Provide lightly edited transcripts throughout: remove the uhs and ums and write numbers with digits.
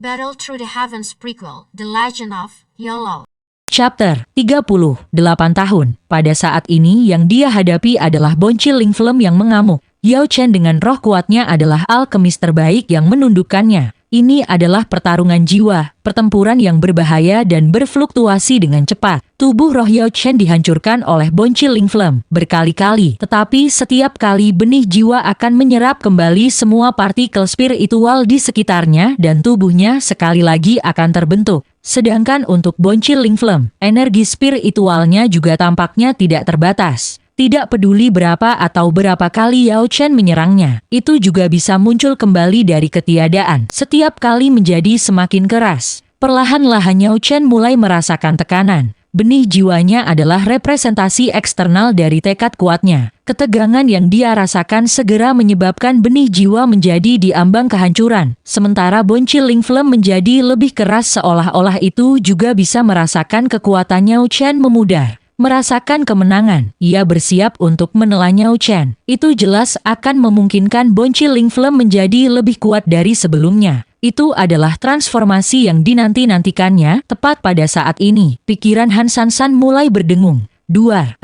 Battle Through the Heavens prequel, The Legend of YOLO. Chapter 38 tahun. Pada saat ini yang dia hadapi adalah Boncil Lingflem yang mengamuk. Yao Chen dengan roh kuatnya adalah alkemis terbaik yang menundukkannya. Ini adalah pertarungan jiwa, pertempuran yang berbahaya dan berfluktuasi dengan cepat. Tubuh roh Yao Chen dihancurkan oleh Boncil Lingflem berkali-kali, tetapi setiap kali benih jiwa akan menyerap kembali semua partikel spiritual di sekitarnya dan tubuhnya sekali lagi akan terbentuk. Sedangkan untuk Boncil Lingflem, energi spiritualnya juga tampaknya tidak terbatas. Tidak peduli berapa atau berapa kali Yao Chen menyerangnya, itu juga bisa muncul kembali dari ketiadaan. Setiap kali menjadi semakin keras. Perlahan-lahan Yao Chen mulai merasakan tekanan. Benih jiwanya adalah representasi eksternal dari tekad kuatnya. Ketegangan yang dia rasakan segera menyebabkan benih jiwa menjadi di ambang kehancuran. Sementara Boncil Lingflem menjadi lebih keras seolah-olah itu juga bisa merasakan kekuatan Yao Chen memudar. Merasakan kemenangan, ia bersiap untuk menelan Yao Chen. Itu jelas akan memungkinkan Boncil Lingflem menjadi lebih kuat dari sebelumnya. Itu adalah transformasi yang dinanti-nantikannya. Tepat pada saat ini, pikiran Han Sansan mulai berdengung.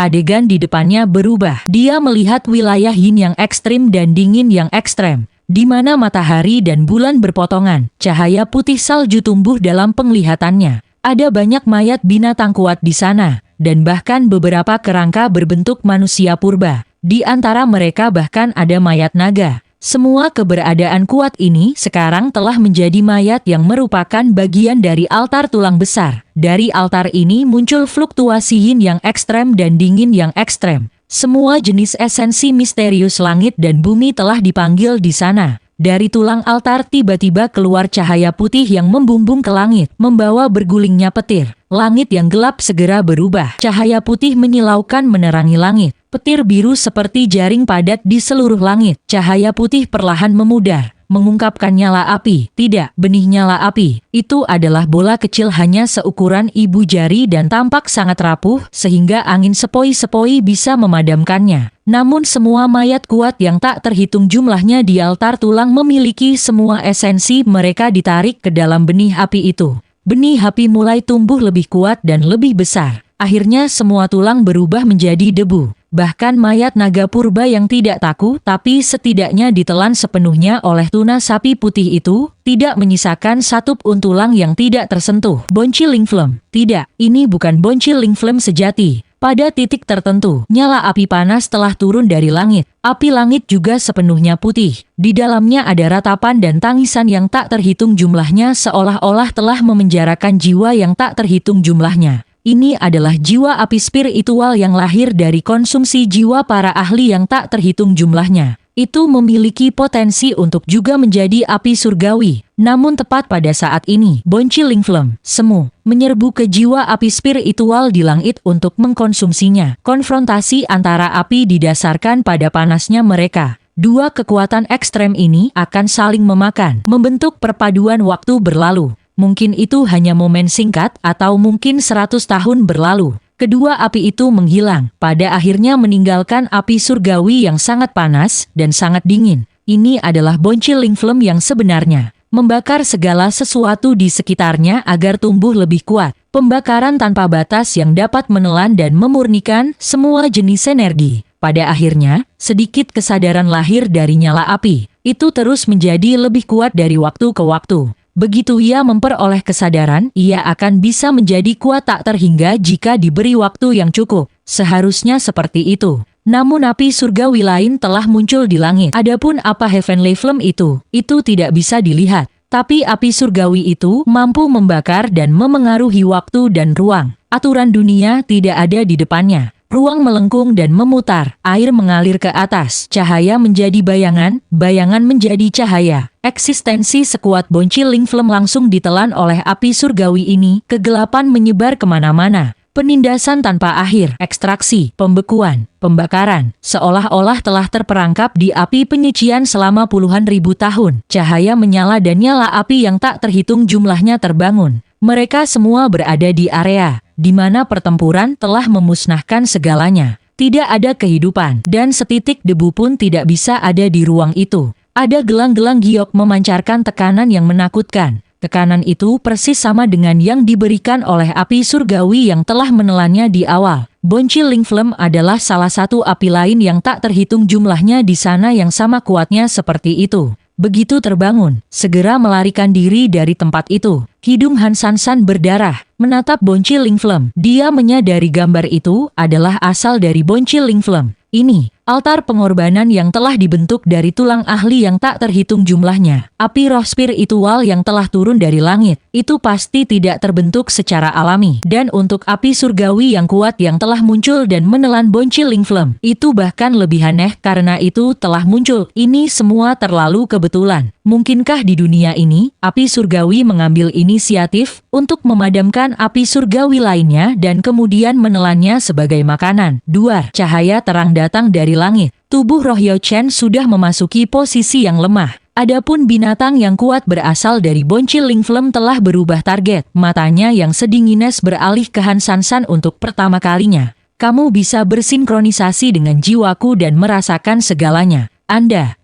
Adegan di depannya berubah. Dia melihat wilayah yin yang ekstrim dan dingin yang ekstrem, di mana matahari dan bulan berpotongan. Cahaya putih salju tumbuh dalam penglihatannya. Ada banyak mayat binatang kuat di sana, dan bahkan beberapa kerangka berbentuk manusia purba. Di antara mereka bahkan ada mayat naga. Semua keberadaan kuat ini sekarang telah menjadi mayat yang merupakan bagian dari altar tulang besar. Dari altar ini muncul fluktuasi yin yang ekstrem dan dingin yang ekstrem. Semua jenis esensi misterius langit dan bumi telah dipanggil di sana. Dari tulang altar tiba-tiba keluar cahaya putih yang membumbung ke langit, membawa bergulingnya petir. Langit yang gelap segera berubah. Cahaya putih menyilaukan menerangi langit. Petir biru seperti jaring padat di seluruh langit. Cahaya putih perlahan memudar, mengungkapkan nyala api. Tidak, benih nyala api. Itu adalah bola kecil hanya seukuran ibu jari dan tampak sangat rapuh, sehingga angin sepoi-sepoi bisa memadamkannya. Namun semua mayat kuat yang tak terhitung jumlahnya di altar tulang memiliki semua esensi mereka ditarik ke dalam benih api itu. Benih api mulai tumbuh lebih kuat dan lebih besar. Akhirnya semua tulang berubah menjadi debu. Bahkan mayat naga purba yang tidak taku tapi setidaknya ditelan sepenuhnya oleh tuna sapi putih itu, tidak menyisakan satu pun tulang yang tidak tersentuh. Boncil Lingflem. Tidak, ini bukan Boncil Lingflem sejati. Pada titik tertentu, nyala api panas telah turun dari langit. Api langit juga sepenuhnya putih. Di dalamnya ada ratapan dan tangisan yang tak terhitung jumlahnya seolah-olah telah memenjarakan jiwa yang tak terhitung jumlahnya. Ini adalah jiwa api spiritual yang lahir dari konsumsi jiwa para ahli yang tak terhitung jumlahnya. Itu memiliki potensi untuk juga menjadi api surgawi. Namun tepat pada saat ini, Boncil Lingflem, semu, menyerbu ke jiwa api spiritual di langit untuk mengkonsumsinya. Konfrontasi antara api didasarkan pada panasnya mereka. Dua kekuatan ekstrem ini akan saling memakan, membentuk perpaduan waktu berlalu. Mungkin itu hanya momen singkat atau mungkin 100 tahun berlalu. Kedua api itu menghilang, pada akhirnya meninggalkan api surgawi yang sangat panas dan sangat dingin. Ini adalah Boncil Lingflem yang sebenarnya. Membakar segala sesuatu di sekitarnya agar tumbuh lebih kuat. Pembakaran tanpa batas yang dapat menelan dan memurnikan semua jenis energi. Pada akhirnya, sedikit kesadaran lahir dari nyala api. Itu terus menjadi lebih kuat dari waktu ke waktu. Begitu ia memperoleh kesadaran, ia akan bisa menjadi kuat tak terhingga jika diberi waktu yang cukup. Seharusnya seperti itu. Namun api surgawi lain telah muncul di langit. Adapun apa Heavenly Flame itu tidak bisa dilihat. Tapi api surgawi itu mampu membakar dan memengaruhi waktu dan ruang. Aturan dunia tidak ada di depannya. Ruang melengkung dan memutar, air mengalir ke atas, cahaya menjadi bayangan, bayangan menjadi cahaya. Eksistensi sekuat Boncil Lingflem langsung ditelan oleh api surgawi ini, kegelapan menyebar kemana-mana. Penindasan tanpa akhir, ekstraksi, pembekuan, pembakaran, seolah-olah telah terperangkap di api penyucian selama puluhan ribu tahun. Cahaya menyala dan nyala api yang tak terhitung jumlahnya terbangun. Mereka semua berada di area di mana pertempuran telah memusnahkan segalanya. Tidak ada kehidupan, dan setitik debu pun tidak bisa ada di ruang itu. Ada gelang-gelang giok memancarkan tekanan yang menakutkan. Tekanan itu persis sama dengan yang diberikan oleh api surgawi yang telah menelannya di awal. Boncil Ling Flame adalah salah satu api lain yang tak terhitung jumlahnya di sana yang sama kuatnya seperti itu. Begitu terbangun, segera melarikan diri dari tempat itu. Hidung Han Sansan berdarah, menatap Boncil Ling Flame. Dia menyadari gambar itu adalah asal dari Boncil Ling Flame. Ini, altar pengorbanan yang telah dibentuk dari tulang ahli yang tak terhitung jumlahnya. Api roh spiritual yang telah turun dari langit, itu pasti tidak terbentuk secara alami. Dan untuk api surgawi yang kuat yang telah muncul dan menelan Boncil Ling Flame, itu bahkan lebih aneh karena itu telah muncul. Ini semua terlalu kebetulan. Mungkinkah di dunia ini, api surgawi mengambil inisiatif untuk memadamkan api surgawi lainnya dan kemudian menelannya sebagai makanan? Duar, cahaya terang datang dari langit. Tubuh roh Yao Chen sudah memasuki posisi yang lemah. Adapun binatang yang kuat berasal dari Boncil Ling Flame telah berubah target. Matanya yang sedingines beralih ke Han Sansan untuk pertama kalinya. Kamu bisa bersinkronisasi dengan jiwaku dan merasakan segalanya.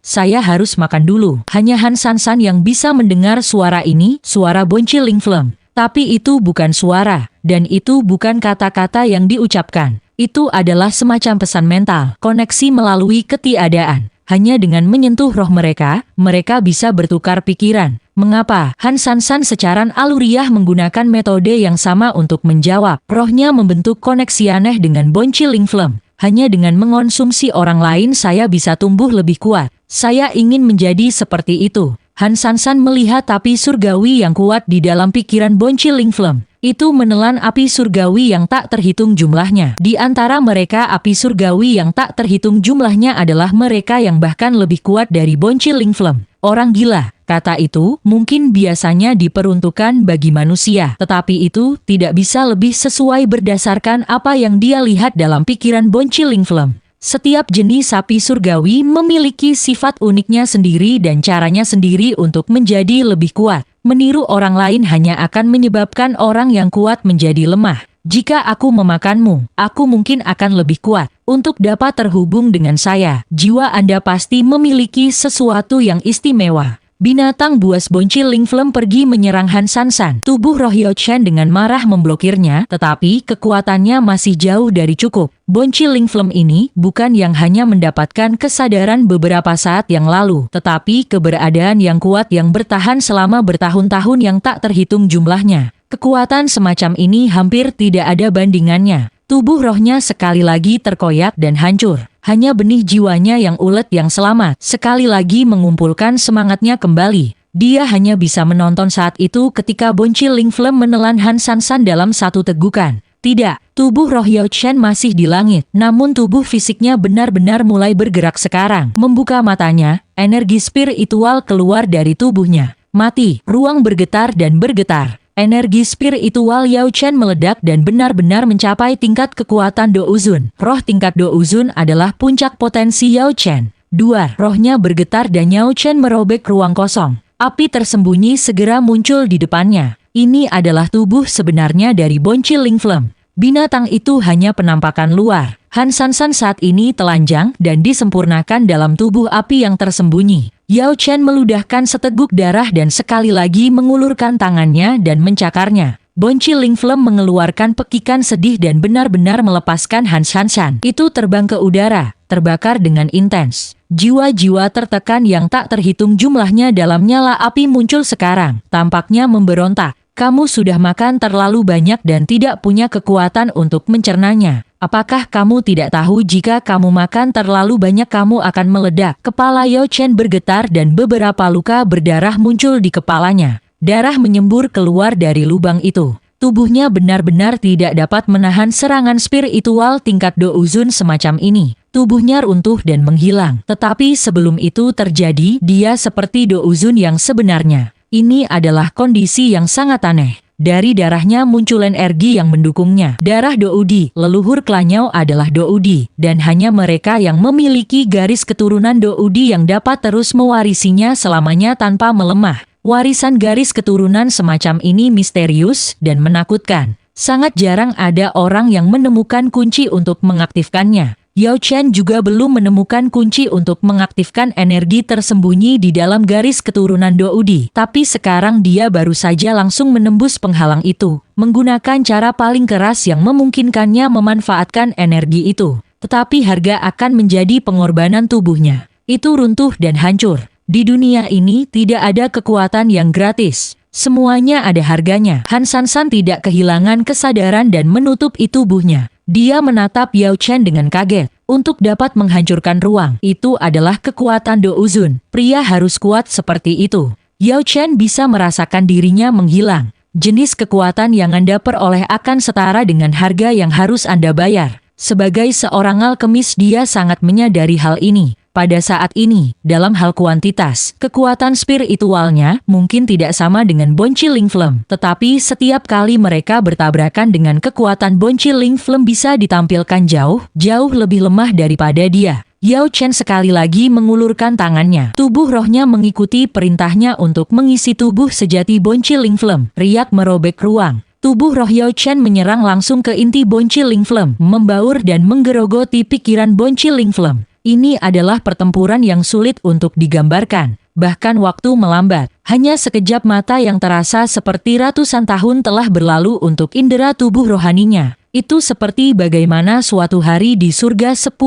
Saya harus makan dulu. Hanya Han Sansan yang bisa mendengar suara ini, suara Boncil Ling Flame. Tapi itu bukan suara, dan itu bukan kata-kata yang diucapkan. Itu adalah semacam pesan mental, koneksi melalui ketiadaan. Hanya dengan menyentuh roh mereka, mereka bisa bertukar pikiran. Mengapa? Han Sansan secara aluriah menggunakan metode yang sama untuk menjawab. Rohnya membentuk koneksi aneh dengan Boncil Ling Flame. Hanya dengan mengonsumsi orang lain saya bisa tumbuh lebih kuat. Saya ingin menjadi seperti itu. Han Sansan melihat api surgawi yang kuat di dalam pikiran Boncil Ling Flame. Itu menelan api surgawi yang tak terhitung jumlahnya. Di antara mereka api surgawi yang tak terhitung jumlahnya adalah mereka yang bahkan lebih kuat dari Boncil Ling Flame. Orang gila, kata itu mungkin biasanya diperuntukkan bagi manusia. Tetapi itu tidak bisa lebih sesuai berdasarkan apa yang dia lihat dalam pikiran Boncil Ling Flame. Setiap jenis api surgawi memiliki sifat uniknya sendiri dan caranya sendiri untuk menjadi lebih kuat. Meniru orang lain hanya akan menyebabkan orang yang kuat menjadi lemah. Jika aku memakanmu, aku mungkin akan lebih kuat. Untuk dapat terhubung dengan saya, jiwa Anda pasti memiliki sesuatu yang istimewa. Binatang buas Boncil Ling Flame pergi menyerang Han Sansan. Tubuh roh Yao Chen dengan marah memblokirnya, tetapi kekuatannya masih jauh dari cukup. Boncil Ling Flame ini bukan yang hanya mendapatkan kesadaran beberapa saat yang lalu, tetapi keberadaan yang kuat yang bertahan selama bertahun-tahun yang tak terhitung jumlahnya. Kekuatan semacam ini hampir tidak ada bandingannya. Tubuh rohnya sekali lagi terkoyak dan hancur. Hanya benih jiwanya yang ulet yang selamat, sekali lagi mengumpulkan semangatnya kembali. Dia hanya bisa menonton saat itu ketika Boncil Ling Flame menelan Han Sansan dalam satu tegukan. Tidak, tubuh roh Yao Chen masih di langit, namun tubuh fisiknya benar-benar mulai bergerak sekarang. Membuka matanya, energi spiritual keluar dari tubuhnya. Mati, ruang bergetar dan bergetar. Energi spiritual Yao Chen meledak dan benar-benar mencapai tingkat kekuatan Douzun. Roh tingkat Douzun adalah puncak potensi Yao Chen. Duar, rohnya bergetar dan Yao Chen merobek ruang kosong. Api tersembunyi segera muncul di depannya. Ini adalah tubuh sebenarnya dari Boncil Ling Flame. Binatang itu hanya penampakan luar. Han Sansan saat ini telanjang dan disempurnakan dalam tubuh api yang tersembunyi. Yao Chen meludahkan seteguk darah dan sekali lagi mengulurkan tangannya dan mencakarnya. Boncil Ling Flame mengeluarkan pekikan sedih dan benar-benar melepaskan Han Sansan. Itu terbang ke udara, terbakar dengan intens. Jiwa-jiwa tertekan yang tak terhitung jumlahnya dalam nyala api muncul sekarang. Tampaknya memberontak. Kamu sudah makan terlalu banyak dan tidak punya kekuatan untuk mencernanya. Apakah kamu tidak tahu jika kamu makan terlalu banyak kamu akan meledak? Kepala Yao Chen bergetar dan beberapa luka berdarah muncul di kepalanya. Darah menyembur keluar dari lubang itu. Tubuhnya benar-benar tidak dapat menahan serangan spiritual tingkat Douzun semacam ini. Tubuhnya runtuh dan menghilang. Tetapi sebelum itu terjadi, dia seperti Douzun yang sebenarnya. Ini adalah kondisi yang sangat aneh. Dari darahnya muncul energi yang mendukungnya. Darah Doudi, leluhur klanyau adalah Doudi, dan hanya mereka yang memiliki garis keturunan Doudi yang dapat terus mewarisinya selamanya tanpa melemah. Warisan garis keturunan semacam ini misterius dan menakutkan. Sangat jarang ada orang yang menemukan kunci untuk mengaktifkannya. Yao Chen juga belum menemukan kunci untuk mengaktifkan energi tersembunyi di dalam garis keturunan Doudi. Tapi sekarang dia baru saja langsung menembus penghalang itu, menggunakan cara paling keras yang memungkinkannya memanfaatkan energi itu. Tetapi harga akan menjadi pengorbanan tubuhnya. Itu runtuh dan hancur. Di dunia ini tidak ada kekuatan yang gratis. Semuanya ada harganya. Han Sansan tidak kehilangan kesadaran dan menutup tubuhnya. Dia menatap Yao Chen dengan kaget. Untuk dapat menghancurkan ruang, itu adalah kekuatan Douzun. Pria harus kuat seperti itu. Yao Chen bisa merasakan dirinya menghilang. Jenis kekuatan yang Anda peroleh akan setara dengan harga yang harus Anda bayar. Sebagai seorang alkemis, dia sangat menyadari hal ini. Pada saat ini, dalam hal kuantitas, kekuatan spiritualnya mungkin tidak sama dengan Bonci Ling Flem. Tetapi setiap kali mereka bertabrakan dengan kekuatan Bonci Ling Flem bisa ditampilkan jauh lebih lemah daripada dia. Yao Chen sekali lagi mengulurkan tangannya. Tubuh rohnya mengikuti perintahnya untuk mengisi tubuh sejati Bonci Ling Flem. Riak merobek ruang. Tubuh roh Yao Chen menyerang langsung ke inti Bonci Ling Flem, membaur dan menggerogoti pikiran Bonci Ling Flem. Ini adalah pertempuran yang sulit untuk digambarkan. Bahkan waktu melambat. Hanya sekejap mata yang terasa seperti ratusan tahun telah berlalu untuk indera tubuh rohaninya. Itu seperti bagaimana suatu hari di surga 10.000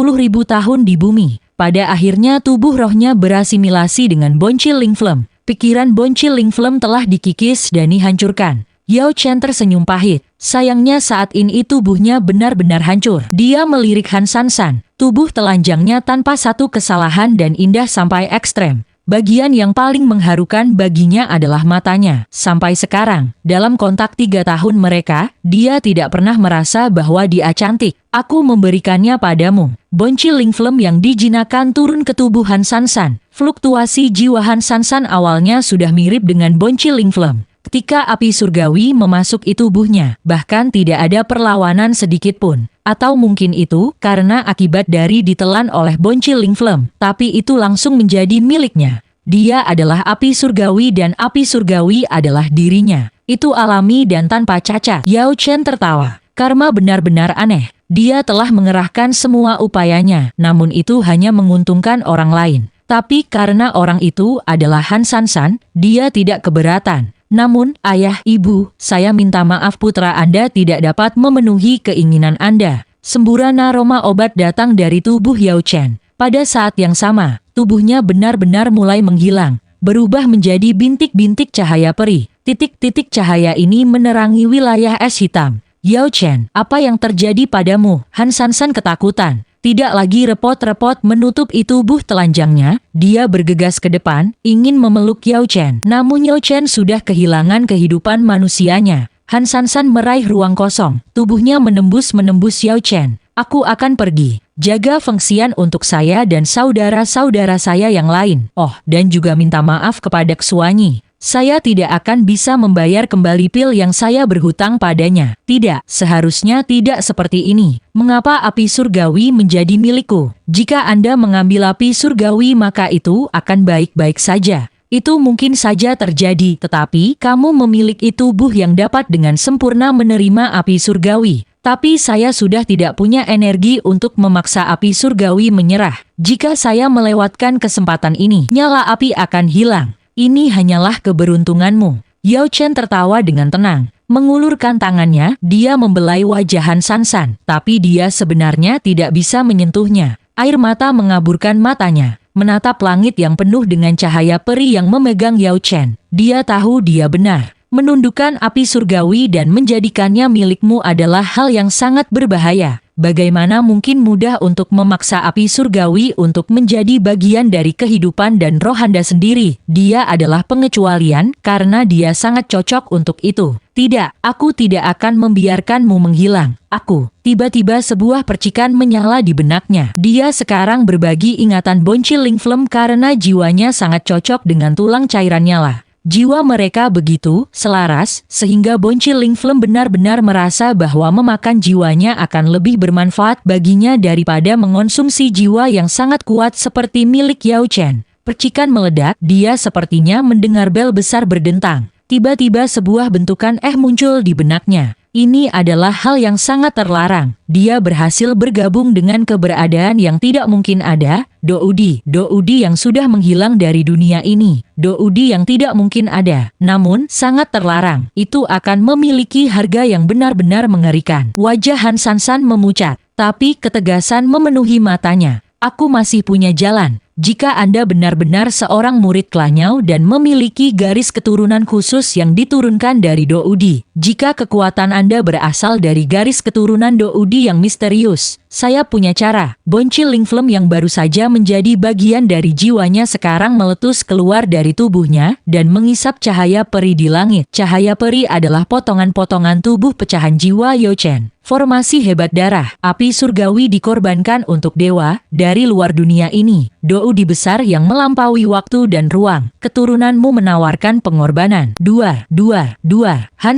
tahun di bumi. Pada akhirnya tubuh rohnya berasimilasi dengan Bonci Ling Flem. Pikiran Bonci Ling Flem telah dikikis dan dihancurkan. Yao Chen tersenyum pahit. Sayangnya saat ini tubuhnya benar-benar hancur. Dia melirik Han Sansan. Tubuh telanjangnya tanpa satu kesalahan dan indah sampai ekstrem. Bagian yang paling mengharukan baginya adalah matanya. Sampai sekarang, dalam kontak 3 tahun mereka, dia tidak pernah merasa bahwa dia cantik. Aku memberikannya padamu. Bonci Ling Flem yang dijinakan turun ke tubuh Han Sansan. Fluktuasi jiwa Han Sansan awalnya sudah mirip dengan Bonci Ling Flem. Ketika api surgawi memasuki tubuhnya, bahkan tidak ada perlawanan sedikit pun. Atau mungkin itu karena akibat dari ditelan oleh Bonci Ling Flem, tapi itu langsung menjadi miliknya. Dia adalah api surgawi dan api surgawi adalah dirinya. Itu alami dan tanpa cacat. Yao Chen tertawa. Karma benar-benar aneh. Dia telah mengerahkan semua upayanya, namun itu hanya menguntungkan orang lain. Tapi karena orang itu adalah Han Sansan, dia tidak keberatan. Namun, ayah, ibu, saya minta maaf putra Anda tidak dapat memenuhi keinginan Anda. Semburan aroma obat datang dari tubuh Yao Chen. Pada saat yang sama, tubuhnya benar-benar mulai menghilang, berubah menjadi bintik-bintik cahaya perih. Titik-titik cahaya ini menerangi wilayah es hitam. Yao Chen, apa yang terjadi padamu? Han Sansan ketakutan. Tidak lagi repot-repot menutup tubuh telanjangnya, dia bergegas ke depan, ingin memeluk Yao Chen. Namun Yao Chen sudah kehilangan kehidupan manusianya. Han Sansan meraih ruang kosong, tubuhnya menembus Yao Chen. Aku akan pergi. Jaga fengsian untuk saya dan saudara-saudara saya yang lain. Oh, dan juga minta maaf kepada Xuanyi. Saya tidak akan bisa membayar kembali pil yang saya berhutang padanya. Tidak, seharusnya tidak seperti ini. Mengapa api surgawi menjadi milikku? Jika Anda mengambil api surgawi maka itu akan baik-baik saja. Itu mungkin saja terjadi, tetapi kamu memiliki tubuh yang dapat dengan sempurna menerima api surgawi. Tapi saya sudah tidak punya energi untuk memaksa api surgawi menyerah. Jika saya melewatkan kesempatan ini, nyala api akan hilang. Ini hanyalah keberuntunganmu. Yao Chen tertawa dengan tenang. Mengulurkan tangannya, dia membelai wajah Han Sansan. Tapi dia sebenarnya tidak bisa menyentuhnya. Air mata mengaburkan matanya. Menatap langit yang penuh dengan cahaya peri yang memegang Yao Chen. Dia tahu dia benar. Menundukkan api surgawi dan menjadikannya milikmu adalah hal yang sangat berbahaya. Bagaimana mungkin mudah untuk memaksa api surgawi untuk menjadi bagian dari kehidupan dan roh Anda sendiri? Dia adalah pengecualian karena dia sangat cocok untuk itu. Tidak, aku tidak akan membiarkanmu menghilang. Tiba-tiba sebuah percikan menyala di benaknya. Dia sekarang berbagi ingatan Bonci Ling Flem karena jiwanya sangat cocok dengan tulang cairannya lah. Jiwa mereka begitu selaras, sehingga Bonci Ling Flem benar-benar merasa bahwa memakan jiwanya akan lebih bermanfaat baginya daripada mengonsumsi jiwa yang sangat kuat seperti milik Yao Chen. Percikan meledak, dia sepertinya mendengar bel besar berdentang. Tiba-tiba sebuah bentukan muncul di benaknya. Ini adalah hal yang sangat terlarang. Dia berhasil bergabung dengan keberadaan yang tidak mungkin ada, Doudi yang sudah menghilang dari dunia ini, Doudi yang tidak mungkin ada, namun sangat terlarang. Itu akan memiliki harga yang benar-benar mengerikan. Wajah Han Sansan memucat, tapi ketegasan memenuhi matanya. Aku masih punya jalan. Jika Anda benar-benar seorang murid Klanyao dan memiliki garis keturunan khusus yang diturunkan dari Doudi, jika kekuatan Anda berasal dari garis keturunan Doudi yang misterius, saya punya cara. Boncil Lingflem yang baru saja menjadi bagian dari jiwanya sekarang meletus keluar dari tubuhnya dan mengisap cahaya peri di langit. Cahaya peri adalah potongan-potongan tubuh pecahan jiwa Yao Chen. Formasi hebat darah, api surgawi dikorbankan untuk dewa dari luar dunia ini. Doudi besar yang melampaui waktu dan ruang. Keturunanmu menawarkan pengorbanan. Dua. Han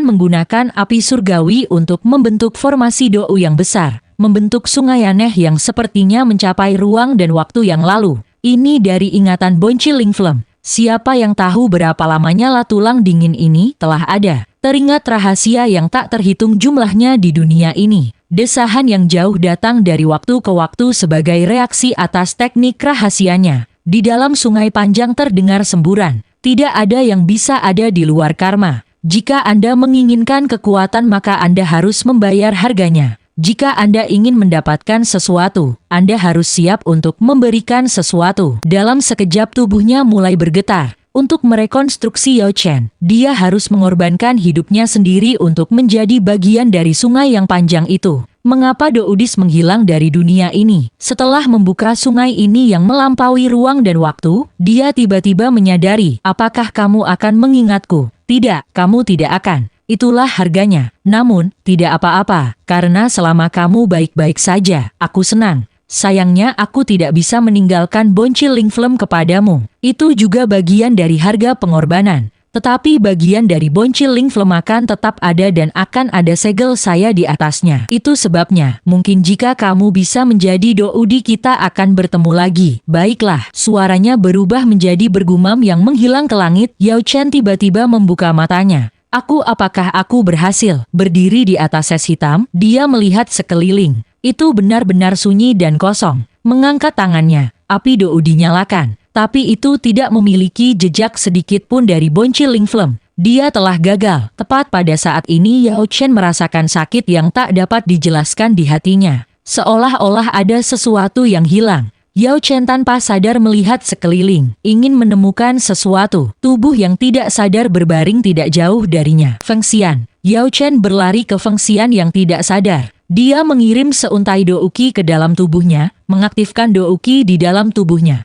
menggunakan api surgawi untuk membentuk formasi Dou yang besar. Membentuk sungai aneh yang sepertinya mencapai ruang dan waktu yang lalu. Ini dari ingatan Boncil Lingflem. Siapa yang tahu berapa lamanya lah tulang dingin ini telah ada. Teringat rahasia yang tak terhitung jumlahnya di dunia ini. Desahan yang jauh datang dari waktu ke waktu sebagai reaksi atas teknik rahasianya. Di dalam sungai panjang terdengar semburan. Tidak ada yang bisa ada di luar karma. Jika Anda menginginkan kekuatan maka Anda harus membayar harganya. Jika Anda ingin mendapatkan sesuatu, Anda harus siap untuk memberikan sesuatu. Dalam sekejap tubuhnya mulai bergetar. Untuk merekonstruksi Yao Chen, dia harus mengorbankan hidupnya sendiri untuk menjadi bagian dari sungai yang panjang itu. Mengapa Doudis menghilang dari dunia ini? Setelah membuka sungai ini yang melampaui ruang dan waktu, dia tiba-tiba menyadari, apakah kamu akan mengingatku? Tidak, kamu tidak akan. Itulah harganya. Namun, tidak apa-apa, karena selama kamu baik-baik saja, aku senang. Sayangnya aku tidak bisa meninggalkan Boncil Lingflem kepadamu. Itu juga bagian dari harga pengorbanan. Tetapi bagian dari Boncil Lingflem akan tetap ada dan akan ada segel saya di atasnya. Itu sebabnya, mungkin jika kamu bisa menjadi Doudi kita akan bertemu lagi. Baiklah, suaranya berubah menjadi bergumam yang menghilang ke langit. Yao Chen tiba-tiba membuka matanya. Apakah aku berhasil? Berdiri di atas es hitam, dia melihat sekeliling. Itu benar-benar sunyi dan kosong. Mengangkat tangannya, api Dou dinyalakan. Tapi itu tidak memiliki jejak sedikit pun dari Boncil Lingflem. Dia telah gagal. Tepat pada saat ini Yao Chen merasakan sakit yang tak dapat dijelaskan di hatinya. Seolah-olah ada sesuatu yang hilang. Yao Chen tanpa sadar melihat sekeliling, ingin menemukan sesuatu. Tubuh yang tidak sadar berbaring tidak jauh darinya. Feng Xian. Yao Chen berlari ke Feng Xian yang tidak sadar. Dia mengirim seuntai Douqi ke dalam tubuhnya, mengaktifkan Douqi di dalam tubuhnya.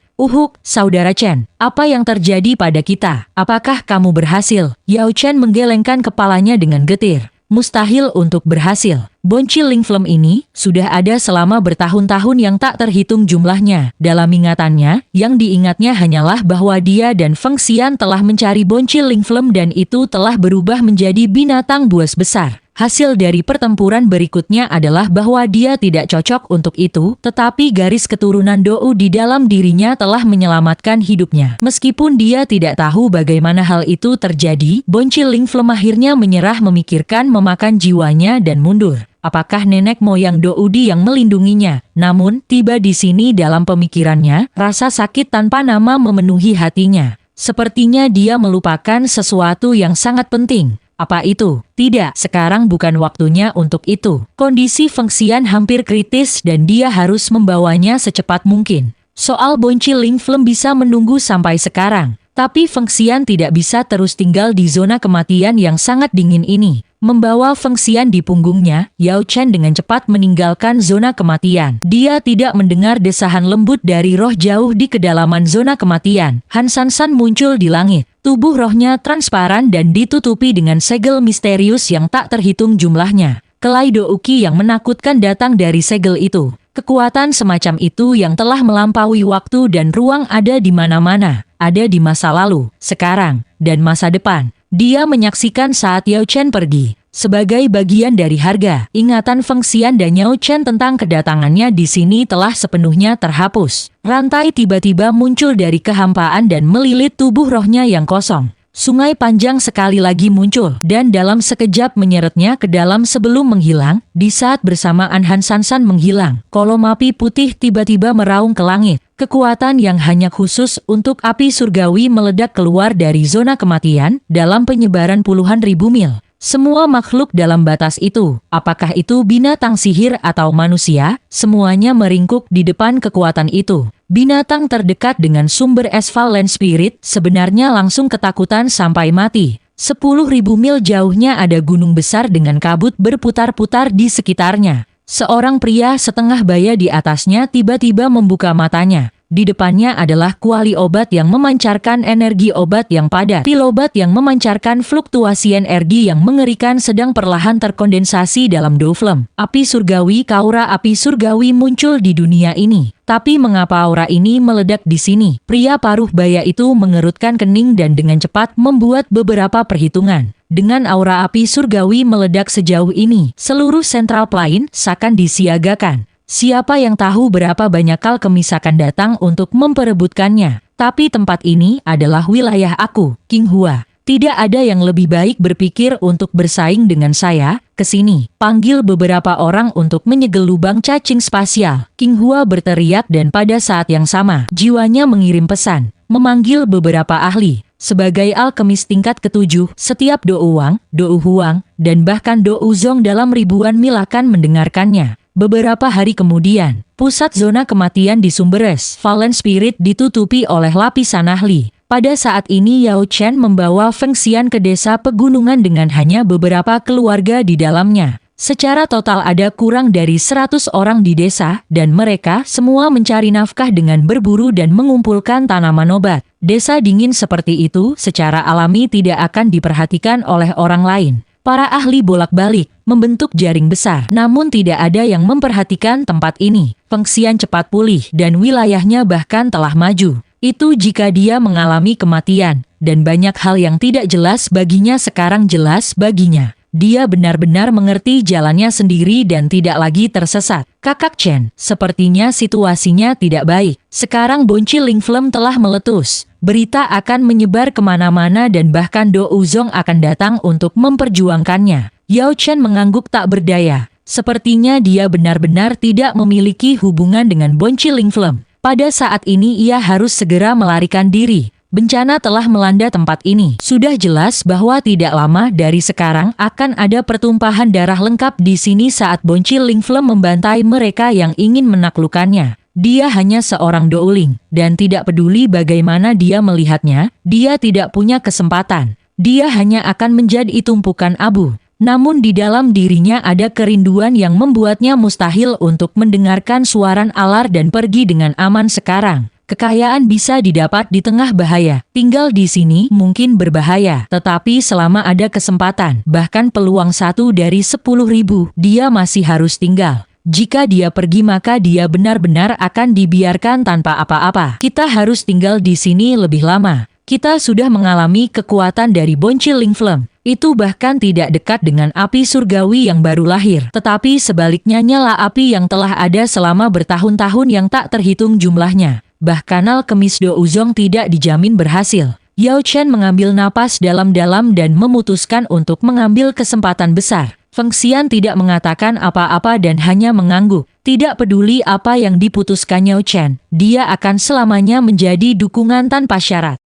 Saudara Chen, apa yang terjadi pada kita? Apakah kamu berhasil? Yao Chen menggelengkan kepalanya dengan getir. Mustahil untuk berhasil. Boncil Lingflem ini sudah ada selama bertahun-tahun yang tak terhitung jumlahnya. Dalam ingatannya, yang diingatnya hanyalah bahwa dia dan Feng Xian telah mencari Boncil Lingflem dan itu telah berubah menjadi binatang buas besar. Hasil dari pertempuran berikutnya adalah bahwa dia tidak cocok untuk itu, tetapi garis keturunan Dou di dalam dirinya telah menyelamatkan hidupnya. Meskipun dia tidak tahu bagaimana hal itu terjadi, Boncil Lingflem akhirnya menyerah memikirkan memakan jiwanya dan mundur. Apakah nenek moyang Doudi yang melindunginya? Namun, tiba di sini dalam pemikirannya, rasa sakit tanpa nama memenuhi hatinya. Sepertinya dia melupakan sesuatu yang sangat penting. Apa itu? Tidak, sekarang bukan waktunya untuk itu. Kondisi Feng Xian hampir kritis dan dia harus membawanya secepat mungkin. Soal Boncil Lingflem bisa menunggu sampai sekarang. Tapi Feng Xian tidak bisa terus tinggal di zona kematian yang sangat dingin ini. Membawa Feng Xian di punggungnya, Yao Chen dengan cepat meninggalkan zona kematian. Dia tidak mendengar desahan lembut dari roh jauh di kedalaman zona kematian. Han Sansan muncul di langit. Tubuh rohnya transparan dan ditutupi dengan segel misterius yang tak terhitung jumlahnya. Kelai Douqi yang menakutkan datang dari segel itu. Kekuatan semacam itu yang telah melampaui waktu dan ruang ada di mana-mana. Ada di masa lalu, sekarang, dan masa depan. Dia menyaksikan saat Yao Chen pergi. Sebagai bagian dari harga, ingatan Feng Xian dan Yao Chen tentang kedatangannya di sini telah sepenuhnya terhapus. Rantai tiba-tiba muncul dari kehampaan dan melilit tubuh rohnya yang kosong. Sungai panjang sekali lagi muncul dan dalam sekejap menyeretnya ke dalam sebelum menghilang. Di saat bersamaan Han Sansan menghilang, kolom api putih tiba-tiba meraung ke langit. Kekuatan yang hanya khusus untuk api surgawi meledak keluar dari zona kematian dalam penyebaran puluhan ribu mil. Semua makhluk dalam batas itu, apakah itu binatang sihir atau manusia, semuanya meringkuk di depan kekuatan itu. Binatang terdekat dengan sumber es Fallen Spirit sebenarnya langsung ketakutan sampai mati. 10.000 mil jauhnya ada gunung besar dengan kabut berputar-putar di sekitarnya. Seorang pria setengah baya di atasnya tiba-tiba membuka matanya. Di depannya adalah kuali obat yang memancarkan energi obat yang padat. Pil obat yang memancarkan fluktuasi energi yang mengerikan sedang perlahan terkondensasi dalam doflem. Api surgawi, aura api surgawi muncul di dunia ini. Tapi mengapa aura ini meledak di sini? Pria paruh baya itu mengerutkan kening dan dengan cepat membuat beberapa perhitungan. Dengan aura api surgawi meledak sejauh ini, seluruh Central Plain seakan disiagakan. Siapa yang tahu berapa banyak alkemis akan datang untuk memperebutkannya. Tapi tempat ini adalah wilayah aku, King Hua. Tidak ada yang lebih baik berpikir untuk bersaing dengan saya. Kesini, panggil beberapa orang untuk menyegel lubang cacing spasial. King Hua berteriak dan pada saat yang sama, jiwanya mengirim pesan, memanggil beberapa ahli. Sebagai alkemis tingkat ke-7, setiap Dou Wang, Dou Huang, dan bahkan Dou Zong dalam ribuan mil akan mendengarkannya. Beberapa hari kemudian, pusat zona kematian di sumber es Fallen Spirit ditutupi oleh lapisan ahli. Pada saat ini Yao Chen membawa Feng Xian ke desa pegunungan dengan hanya beberapa keluarga di dalamnya. Secara total ada kurang dari 100 orang di desa, dan mereka semua mencari nafkah dengan berburu dan mengumpulkan tanaman obat. Desa dingin seperti itu secara alami tidak akan diperhatikan oleh orang lain. Para ahli bolak-balik membentuk jaring besar, namun tidak ada yang memperhatikan tempat ini. Feng Xian cepat pulih dan wilayahnya bahkan telah maju. Itu jika dia mengalami kematian, dan banyak hal yang tidak jelas baginya sekarang jelas baginya. Dia benar-benar mengerti jalannya sendiri dan tidak lagi tersesat. Kakak Chen, sepertinya situasinya tidak baik. Sekarang Bonci Ling Flame telah meletus. Berita akan menyebar kemana-mana dan bahkan Dou Zong akan datang untuk memperjuangkannya. Yao Chen mengangguk tak berdaya. Sepertinya dia benar-benar tidak memiliki hubungan dengan Bonci Ling Flame. Pada saat ini ia harus segera melarikan diri. Bencana telah melanda tempat ini. Sudah jelas bahwa tidak lama dari sekarang akan ada pertumpahan darah lengkap di sini saat Bonci Ling Flame membantai mereka yang ingin menaklukkannya. Dia hanya seorang douling, dan tidak peduli bagaimana dia melihatnya, dia tidak punya kesempatan. Dia hanya akan menjadi tumpukan abu. Namun di dalam dirinya ada kerinduan yang membuatnya mustahil untuk mendengarkan suaran alar dan pergi dengan aman sekarang. Kekayaan bisa didapat di tengah bahaya. Tinggal di sini mungkin berbahaya, tetapi selama ada kesempatan, bahkan peluang 1 dari 10.000, dia masih harus tinggal. Jika dia pergi maka dia benar-benar akan dibiarkan tanpa apa-apa. Kita harus tinggal di sini lebih lama. Kita sudah mengalami kekuatan dari Bonci Ling Flame. Itu bahkan tidak dekat dengan api surgawi yang baru lahir. Tetapi sebaliknya nyala api yang telah ada selama bertahun-tahun yang tak terhitung jumlahnya. Bahkan alkemis Dou Zong tidak dijamin berhasil. Yao Chen mengambil napas dalam-dalam dan memutuskan untuk mengambil kesempatan besar. Feng Xian tidak mengatakan apa-apa dan hanya mengangguk. Tidak peduli apa yang diputuskan Yao Chen, dia akan selamanya menjadi dukungan tanpa syarat.